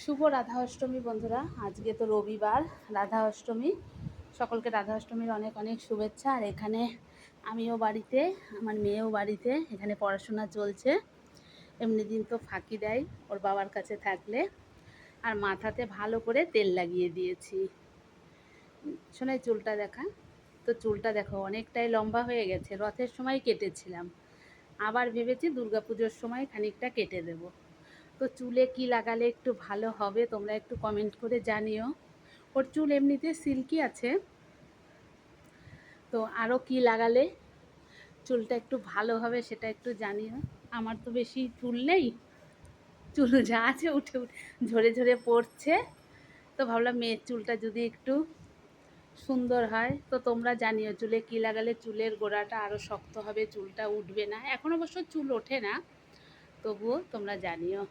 শুভ রাধা অষ্টমী বন্ধুরা। আজকে তো রবিবার, রাধা অষ্টমী। সকলকে রাধা অষ্টমীর অনেক অনেক শুভেচ্ছা। আর এখানে আমিও বাড়িতে, আমার মেয়েও বাড়িতে, এখানে পড়াশোনা চলছে। এমনি দিন তো ফাঁকি দেয় ওর বাবার কাছে থাকলে। আর মাথাতে ভালো করে তেল লাগিয়ে দিয়েছি। শোনাই চুলটা দেখা, তো চুলটা দেখো অনেকটাই লম্বা হয়ে গেছে। রথের সময় কেটেছিলাম, আবার ভেবেছি দুর্গাপুজোর সময় খানিকটা কেটে দেবো। তো চুলে কি লাগালে একটু ভালো হবে তোমরা একটু কমেন্ট করে জানিও। ওর চুল এমনিতে সিল্কি আছে, তো আরও কি লাগালে চুলটা একটু ভালো হবে সেটা একটু জানিও। আমার তো বেশি চুল নেই, চুল যা আছে উঠে উঠে ঝরে ঝরে পড়ছে। তো ভাবলাম মেয়ের চুলটা যদি একটু সুন্দর হয়, তো তোমরা জানিও চুলে কি লাগালে চুলের গোড়াটা আরও শক্ত হবে, চুলটা উঠবে না। এখন অবশ্য চুল ওঠে না, তবুও তোমরা জানিও।